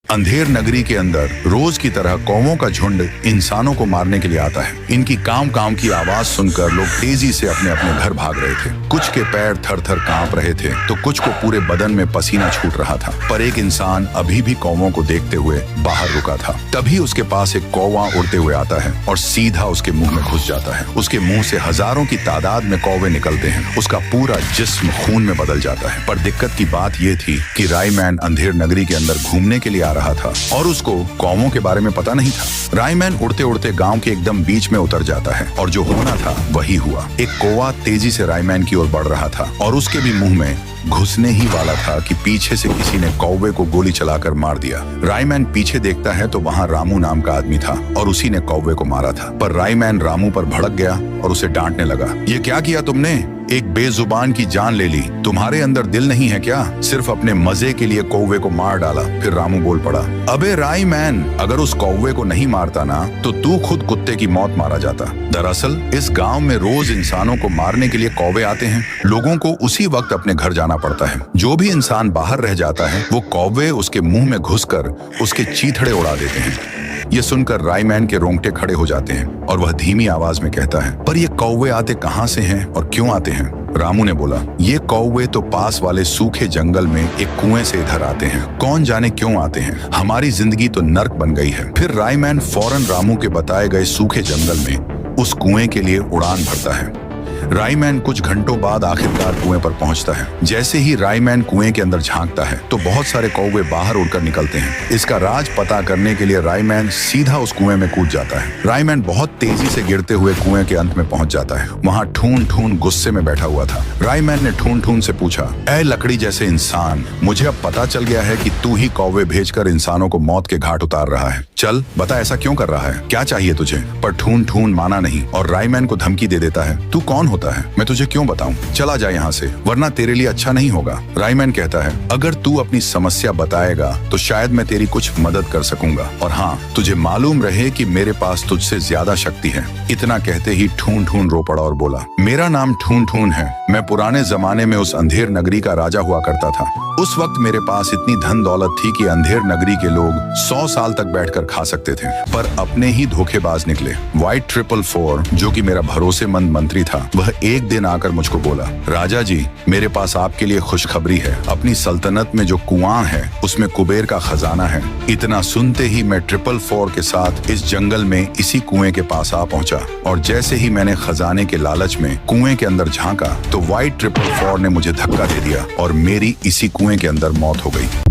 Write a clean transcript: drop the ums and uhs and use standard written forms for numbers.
अंधेर नगरी के अंदर रोज की तरह कौवों का झुंड इंसानों को मारने के लिए आता है। इनकी काम काम की आवाज सुनकर लोग तेजी से अपने अपने घर भाग रहे थे। कुछ के पैर थर थर कांप रहे थे तो कुछ को पूरे बदन में पसीना छूट रहा था। पर एक इंसान अभी भी कौवों को देखते हुए बाहर रुका था। तभी उसके पास एक कौवा उड़ते हुए आता है और सीधा उसके मुंह में घुस जाता है। उसके मुंह से हजारों की तादाद में कौवे निकलते हैं। उसका पूरा जिस्म खून में बदल जाता है। पर दिक्कत की बात यह थी कि रायमैन अंधेर नगरी के अंदर घूमने के लिए आ रहा था और उसको कौवों के बारे में पता नहीं था। रायमैन उड़ते उड़ते गांव के एकदम बीच में उतर जाता है और जो होना था वही हुआ। एक कौवा तेजी से रायमैन की ओर बढ़ रहा था और उसके भी मुंह में घुसने ही वाला था कि पीछे से किसी ने कौवे को गोली चलाकर मार दिया। रायमैन पीछे देखता है तो वहाँ रामू नाम का आदमी था और उसी ने कौवे को मारा था। पर रायमैन रामू पर भड़क गया और उसे डांटने लगा। ये क्या किया तुमने? एक बेजुबान की जान ले ली। तुम्हारे अंदर दिल नहीं है क्या? सिर्फ अपने मजे के लिए कौवे को मार डाला। फिर रामू बोल पड़ा, अबे रायमैन, अगर उस कौवे को नहीं मारता ना तो तू खुद कुत्ते की मौत मारा जाता। दरअसल इस गांव में रोज इंसानों को मारने के लिए कौवे आते हैं। लोगों को उसी वक्त अपने घर जाना पड़ता है। जो भी इंसान बाहर रह जाता है वो कौवे उसके मुंह में घुसकर उसके चीथड़े उड़ा देते हैं। ये सुनकर रायमैन के रोंगटे खड़े हो जाते हैं और वह धीमी आवाज में कहता है, पर ये कौवे आते कहाँ से हैं और क्यों आते हैं? रामू ने बोला, ये कौवे तो पास वाले सूखे जंगल में एक कुएं से इधर आते हैं। कौन जाने क्यों आते हैं? हमारी जिंदगी तो नर्क बन गई है। फिर रायमैन फौरन रामू के बताए गए सूखे जंगल में उस कुएं के लिए उड़ान भरता है। रायमैन कुछ घंटों बाद आखिरकार कुएं पर पहुंचता है। जैसे ही रायमैन कुएं के अंदर झांकता है तो बहुत सारे कौवे बाहर उड़कर निकलते हैं। इसका राज पता करने के लिए रायमैन सीधा उस कुएं में कूद जाता है। रायमैन बहुत तेजी से गिरते हुए कुएं के अंत में पहुंच जाता है। वहां ठून ठून गुस्से में बैठा हुआ था। रायमैन ने ठून ठून से पूछा, ऐ लकड़ी जैसे इंसान, मुझे अब पता चल गया है कि तू ही कौवे भेजकर इंसानों को मौत के घाट उतार रहा है। चल बता, ऐसा क्यों कर रहा है? क्या चाहिए तुझे? पर ठून ठून माना नहीं और रायमैन को धमकी दे देता है, तू कौन होता है? मैं तुझे क्यों बताऊं? चला जा यहाँ से, वरना तेरे लिए अच्छा नहीं होगा। रायमैन कहता है, अगर तू अपनी समस्या बताएगा तो शायद मैं तेरी कुछ मदद कर सकूंगा। और हाँ, तुझे मालूम रहे कि मेरे पास तुझसे ज्यादा शक्ति है। इतना कहते ही ठून ठून रो पड़ा और बोला, मेरा नाम ठून ठून है। मैं पुराने जमाने में उस अंधेर नगरी का राजा हुआ करता था। उस वक्त मेरे पास इतनी धन दौलत थी कि अंधेर नगरी के लोग 100 साल तक बैठकर खा सकते थे। पर अपने ही धोखेबाज निकले। व्हाइट 444, जो कि मेरा भरोसेमंद मंत्री था, वह एक दिन आकर मुझको बोला, राजा जी, मेरे पास आपके लिए खुशखबरी है। अपनी सल्तनत में जो कुआं है उसमें कुबेर का खजाना है। इतना सुनते ही मैं 444 के साथ इस जंगल में इसी कुएं के पास आ पहुंचा और जैसे ही मैंने खजाने के लालच में कुएं के अंदर झांका तो व्हाइट 444 ने मुझे धक्का दे दिया और मेरी इसी कुएं के अंदर मौत हो गई।